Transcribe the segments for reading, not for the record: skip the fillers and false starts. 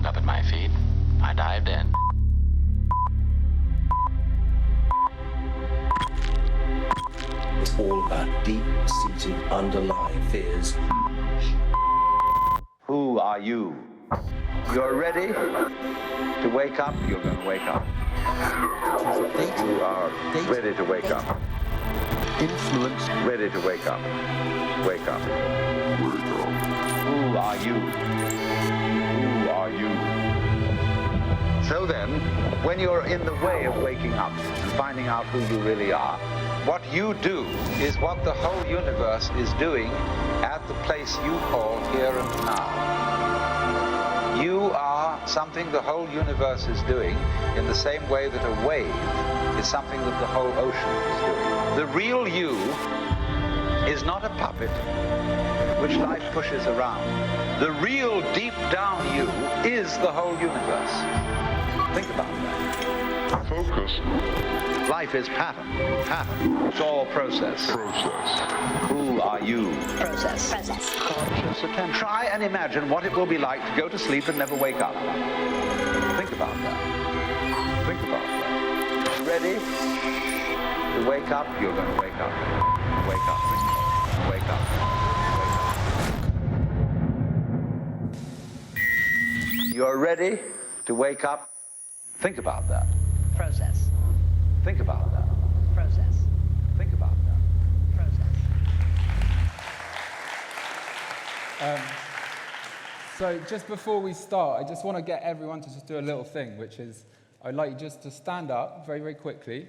looked up at my feet. I dived in. It's all about deep-seated underlying fears. Who are you? You're ready to wake up, you're going to wake up. You are ready to wake up. Influence. Ready to wake up. Wake up. Who are you? Who are you? So then, when you're in the way of waking up and finding out who you really are, what you do is what the whole universe is doing at the place you call here and now. You are something the whole universe is doing in the same way that a wave is something that the whole ocean is doing. The real you is not a puppet which life pushes around. The real deep down you is the whole universe. Think about that. Focus. Life is pattern. Pattern. It's all process. Who are you? Process. Conscious attention. Try and imagine what it will be like to go to sleep and never wake up. Think about that. Think about that. Ready? To wake up, you're going to wake up. Wake up. Wake up. Wake up. You're ready to wake up. Think about that. Process. Think about that. Process. Think about that. Process. So just before we start, I just want to get everyone to just do a little thing, which is I'd like you just to stand up very, very quickly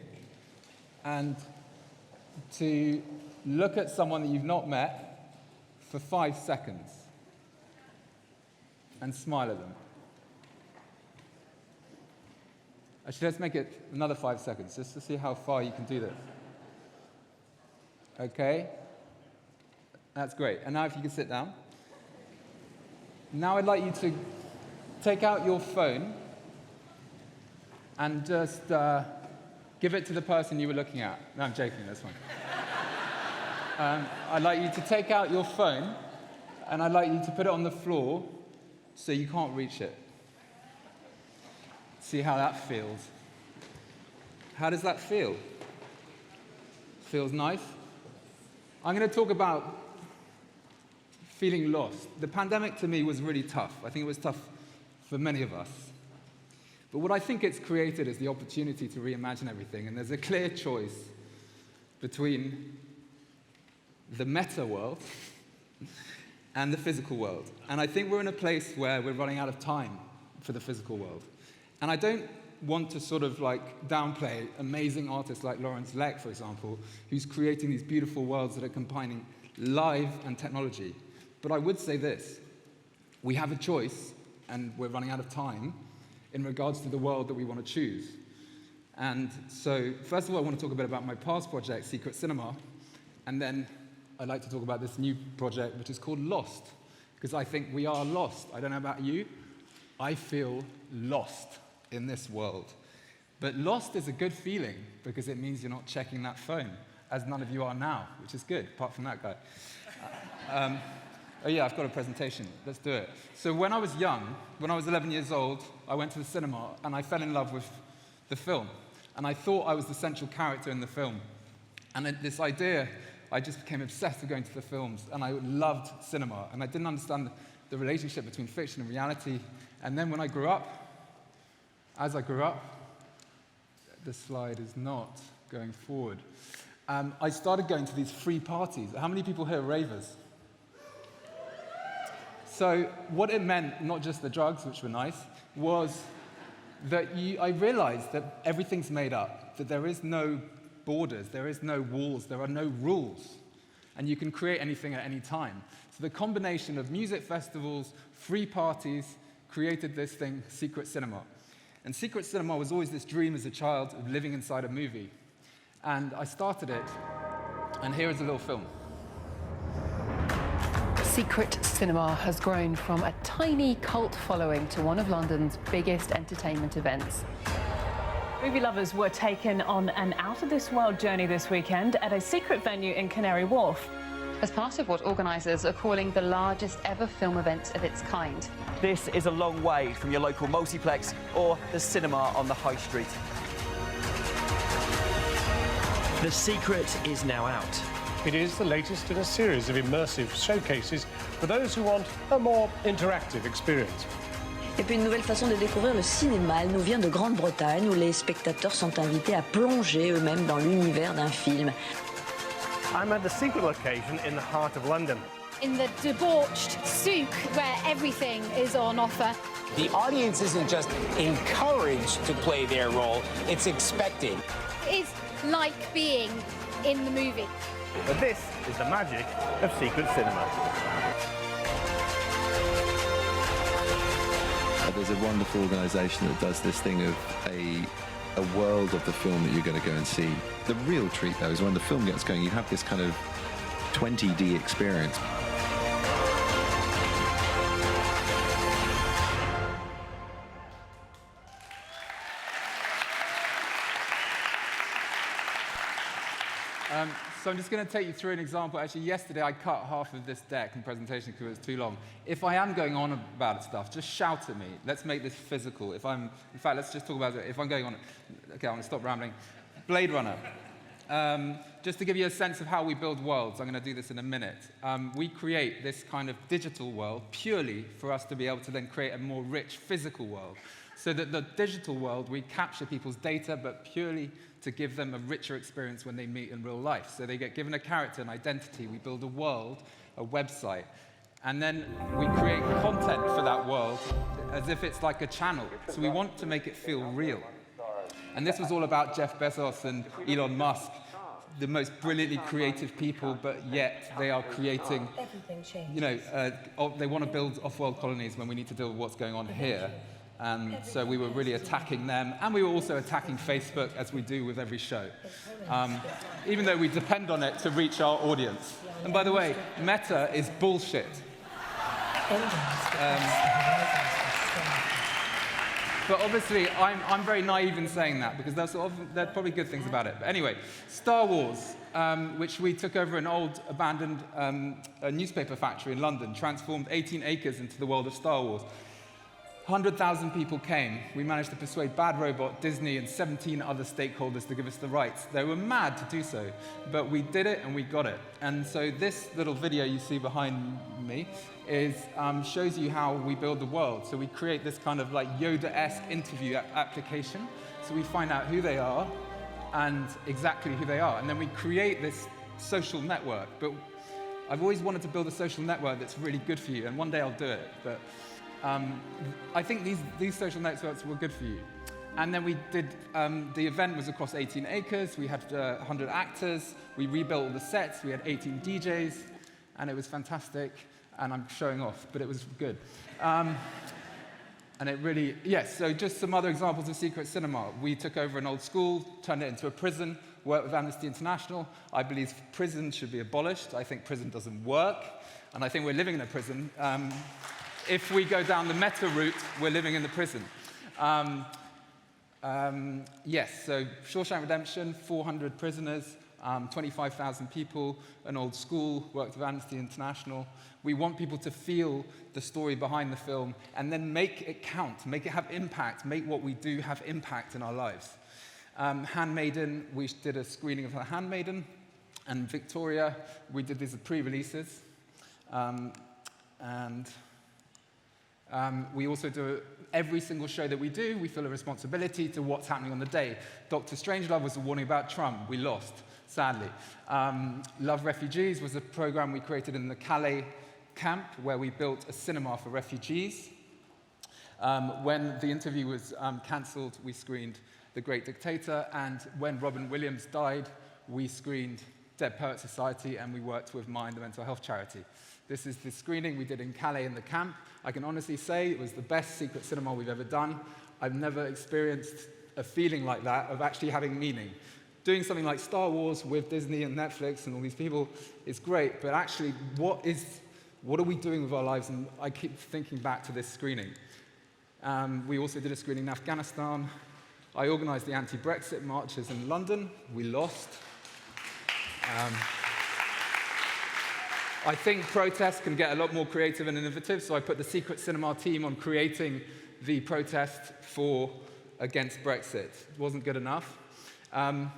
and to look at someone that you've not met for 5 seconds and smile at them. Actually, let's make it another 5 seconds, just to see how far you can do this. Okay? That's great. And now if you can sit down. Now I'd like you to take out your phone and just give it to the person you were looking at. No, I'm joking, that's fine. I'd like you to take out your phone and I'd like you to put it on the floor so you can't reach it. See how that feels. How does that feel? Feels nice? I'm going to talk about feeling lost. The pandemic to me was really tough. I think it was tough for many of us. But what I think it's created is the opportunity to reimagine everything. And there's a clear choice between the meta world and the physical world. And I think we're in a place where we're running out of time for the physical world. And I don't want to sort of like downplay amazing artists like Lawrence Leck, for example, who's creating these beautiful worlds that are combining live and technology. But I would say this, we have a choice and we're running out of time in regards to the world that we want to choose. And so, first of all, I want to talk a bit about my past project, Secret Cinema, and then I'd like to talk about this new project, which is called Lost, because I think we are lost. I don't know about you, I feel lost in this world. But lost is a good feeling because it means you're not checking that phone, as none of you are now, which is good, apart from that guy. Oh yeah, I've got a presentation. Let's do it. So when I was young, when I was 11 years old, I went to the cinema and I fell in love with the film. And I thought I was the central character in the film. And this idea, I just became obsessed with going to the films. And I loved cinema. And I didn't understand the relationship between fiction and reality. And then when I grew up, as I grew up, the slide is not going forward. I started going to these free parties. How many people here are ravers? So what it meant, not just the drugs, which were nice, was that I realized that everything's made up, that there is no borders, there is no walls, there are no rules, and you can create anything at any time. So the combination of music festivals, free parties, created this thing, Secret Cinema. And Secret Cinema was always this dream as a child of living inside a movie. And I started it, and here is a little film. Secret Cinema has grown from a tiny cult following to one of London's biggest entertainment events. Movie lovers were taken on an out-of-this-world journey this weekend at a secret venue in Canary Wharf. as part of what organisers are calling the largest ever film event of its kind. This is a long way from your local multiplex or the cinema on the high street. The Secret is now out. It is the latest in a series of immersive showcases for those who want a more interactive experience. Et puis une nouvelle façon de découvrir le cinéma, elle nous vient de Grande-Bretagne où les spectateurs sont invités à plonger eux-mêmes dans l'univers d'un film. I'm at the Secret location in the heart of London. In the debauched souk where everything is on offer. The audience isn't just encouraged to play their role, it's expected. It's like being in the movie. But this is the magic of Secret Cinema. There's a wonderful organisation that does this thing of a world of the film that you're going to go and see. The real treat, though, is when the film gets going, you have this kind of 20D experience. So I'm just going to take you through an example. Actually, yesterday I cut half of this deck in presentation because it was too long. If I am going on about stuff, just shout at me. Let's make this physical. In fact, let's just talk about it. If I'm going on, okay, I'm going to stop rambling. Blade Runner. Just to give you a sense of how we build worlds, I'm going to do this in a minute. We create this kind of digital world purely for us to be able to then create a more rich physical world. So that the digital world, we capture people's data, but purely to give them a richer experience when they meet in real life. So they get given a character, an identity, we build a world, a website, and then we create content for that world as if it's like a channel. So we want to make it feel real. And this was all about Jeff Bezos and Elon Musk, the most brilliantly creative people, but yet they are creating, you know, they want to build off-world colonies when we need to deal with what's going on here. And so we were really attacking them, and we were also attacking Facebook, as we do with every show, even though we depend on it to reach our audience. And by the way, Meta is bullshit. But obviously, I'm very naive in saying that, because there are probably good things about it. But anyway, Star Wars, which we took over an old, abandoned newspaper factory in London, transformed 18 acres into the world of Star Wars. 100,000 people came. We managed to persuade Bad Robot, Disney, and 17 other stakeholders to give us the rights. They were mad to do so, but we did it and we got it. And so this little video you see behind me shows you how we build the world. So we create this kind of like Yoda-esque interview application. So we find out who they are and exactly who they are. And then we create this social network. But I've always wanted to build a social network that's really good for you, and one day I'll do it. But I think these social networks were good for you. And then we did, the event was across 18 acres. We had 100 actors. We rebuilt all the sets. We had 18 DJs, and it was fantastic. And I'm showing off, but it was good. And it really, yes, so just some other examples of Secret Cinema. We took over an old school, turned it into a prison, worked with Amnesty International. I believe prison should be abolished. I think prison doesn't work, and I think we're living in a prison. If we go down the Meta route, we're living in the prison. Yes, so Shawshank Redemption, 400 prisoners, 25,000 people, an old school, worked with Amnesty International. We want people to feel the story behind the film and then make it count, make it have impact, make what we do have impact in our lives. Handmaiden, we did a screening of The Handmaiden, and Victoria, we did these pre-releases. We also do every single show that we do, we feel a responsibility to what's happening on the day. Dr. Strangelove was a warning about Trump. We lost, sadly. Love Refugees was a program we created in the Calais camp where we built a cinema for refugees. When The Interview was cancelled, we screened The Great Dictator, and when Robin Williams died, we screened Dead Poets Society, and we worked with Mind, the mental health charity. This is the screening we did in Calais in the camp. I can honestly say it was the best secret cinema we've ever done. I've never experienced a feeling like that of actually having meaning. Doing something like Star Wars with Disney and Netflix and all these people is great, but actually, what are we doing with our lives? And I keep thinking back to this screening. We also did a screening in Afghanistan. I organized the anti-Brexit marches in London. We lost. I think protests can get a lot more creative and innovative, so I put the Secret Cinema team on creating the protest against Brexit. It wasn't good enough. Now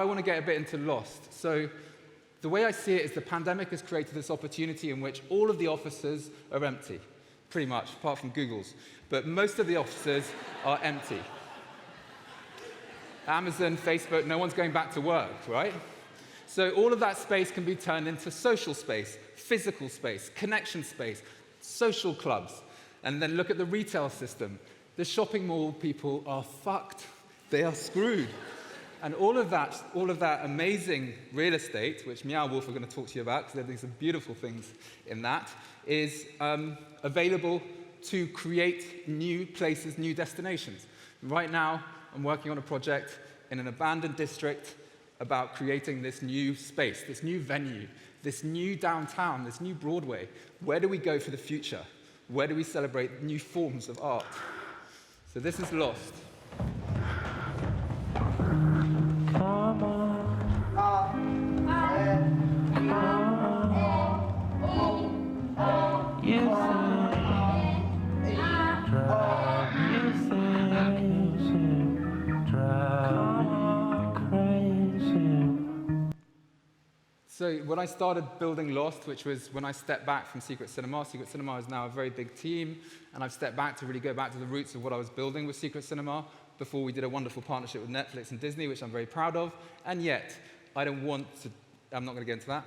I want to get a bit into Lost. So the way I see it is the pandemic has created this opportunity in which all of the offices are empty, pretty much, apart from Google's. But most of the offices are empty. Amazon, Facebook, no one's going back to work, right? So all of that space can be turned into social space, physical space, connection space, social clubs. And then look at the retail system. The shopping mall people are fucked. They are screwed. And all of that amazing real estate, which Meow Wolf are going to talk to you about, because there's some beautiful things in that, is available to create new places, new destinations. Right now, I'm working on a project in an abandoned district about creating this new space, this new venue, this new downtown, this new Broadway. Where do we go for the future? Where do we celebrate new forms of art? So this is Lost. So when I started building Lost, which was when I stepped back from Secret Cinema is now a very big team, and I've stepped back to really go back to the roots of what I was building with Secret Cinema before we did a wonderful partnership with Netflix and Disney, which I'm very proud of, and yet I don't want to, I'm not going to get into that,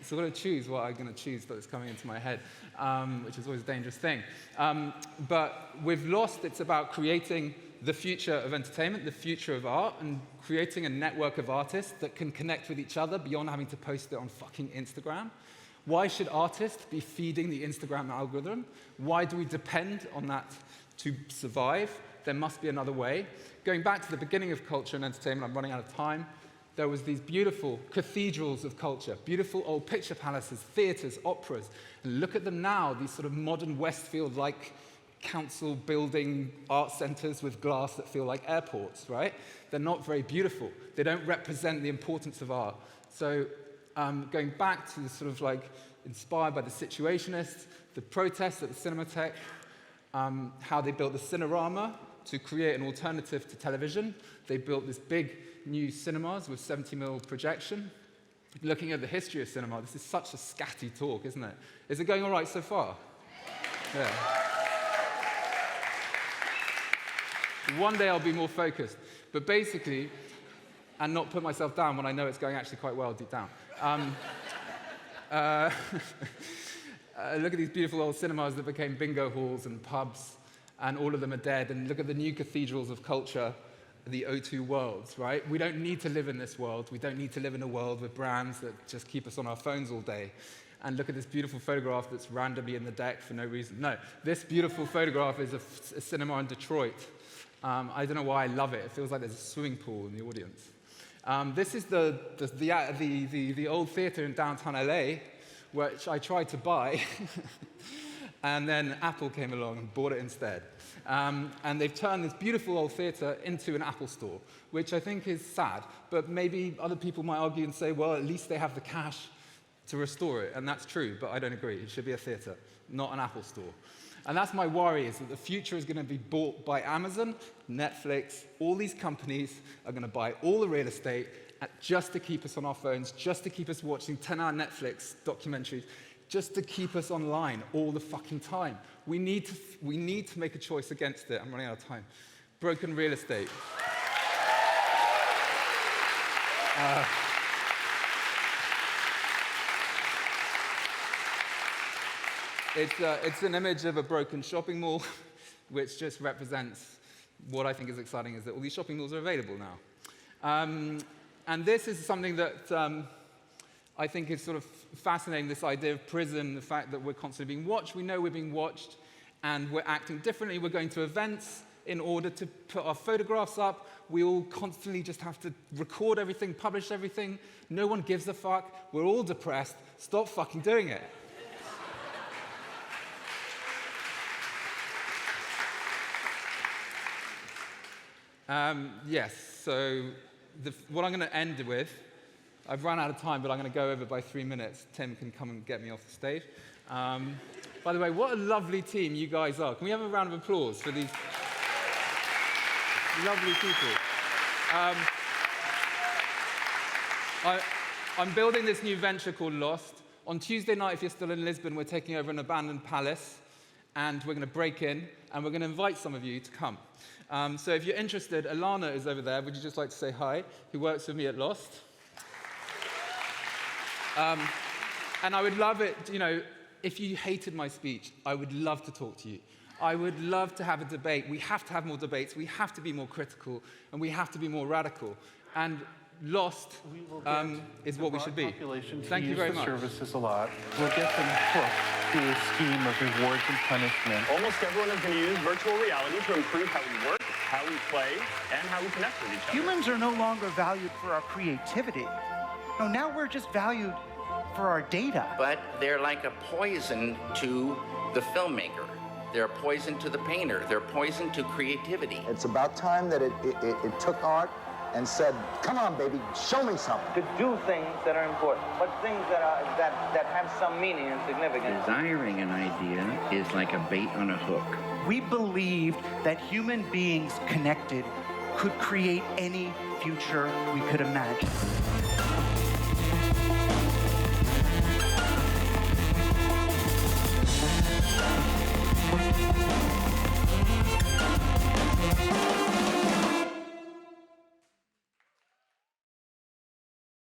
So I'm going to choose what I'm going to choose that's coming into my head, which is always a dangerous thing. But with Lost, it's about creating the future of entertainment, the future of art, and creating a network of artists that can connect with each other beyond having to post it on fucking Instagram. Why should artists be feeding the Instagram algorithm? Why do we depend on that to survive? There must be another way. Going back to the beginning of culture and entertainment, I'm running out of time, there was these beautiful cathedrals of culture, beautiful old picture palaces, theaters, operas. And look at them now, these sort of modern Westfield-like council building art centers with glass that feel like airports, right? They're not very beautiful. They don't represent the importance of art. So going back to the sort of like inspired by the Situationists, the protests at the Cinematheque, how they built the Cinerama to create an alternative to television. They built this big new cinemas with 70mm projection. Looking at the history of cinema, this is such a scatty talk, isn't it? Is it going all right so far? Yeah. One day I'll be more focused. But basically, and not put myself down when I know it's going actually quite well deep down. Look at these beautiful old cinemas that became bingo halls and pubs, and all of them are dead. And look at the new cathedrals of culture, the O2 worlds, right? We don't need to live in this world. We don't need to live in a world with brands that just keep us on our phones all day. And look at this beautiful photograph that's randomly in the deck for no reason. No, this beautiful photograph is a cinema in Detroit. I don't know why I love it. It feels like there's a swimming pool in the audience. This is the old theater in downtown LA, which I tried to buy, and then Apple came along and bought it instead. And they've turned this beautiful old theater into an Apple store, which I think is sad. But maybe other people might argue and say, well, at least they have the cash to restore it. And that's true, but I don't agree. It should be a theater, not an Apple store. And that's my worry, is that the future is going to be bought by Amazon, Netflix, all these companies are going to buy all the real estate just to keep us on our phones, just to keep us watching 10-hour Netflix documentaries, just to keep us online all the fucking time. We need to make a choice against it. I'm running out of time. Broken real estate. It's an image of a broken shopping mall, which just represents what I think is exciting, is that all these shopping malls are available now. And this is something that I think is sort of fascinating, this idea of prison, the fact that we're constantly being watched. We know we're being watched, and we're acting differently. We're going to events in order to put our photographs up. We all constantly just have to record everything, publish everything. No one gives a fuck. We're all depressed. Stop fucking doing it. Yes, so what I'm going to end with I've run out of time, but I'm going to go over by 3 minutes. Tim can come and get me off the stage. By the way, what a lovely team you guys are. Can we have a round of applause for these lovely people? I'm building this new venture called Lost. On Tuesday night, if you're still in Lisbon, we're taking over an abandoned palace, and we're going to break in, and we're going to invite some of you to come. So if you're interested, Alana is over there. Would you just like to say hi? Who works with me at Lost. And I would love it, you know, if you hated my speech, I would love to talk to you. I would love to have a debate. We have to have more debates. We have to be more critical, and we have to be more radical. And Lost is what we should be. Thank you very much. Services a lot. We'll get them hooked to a scheme of rewards and punishment. Almost everyone is going to use virtual reality to improve how we work, how we play, and how we connect with each other. Humans are no longer valued for our creativity. No, now we're just valued for our data. But they're like a poison to the filmmaker. They're a poison to the painter. They're poison to creativity. It's about time that it took art and said, come on, baby, show me something. To do things that are important, but things that have some meaning and significance. Desiring an idea is like a bait on a hook. We believed that human beings connected could create any future we could imagine.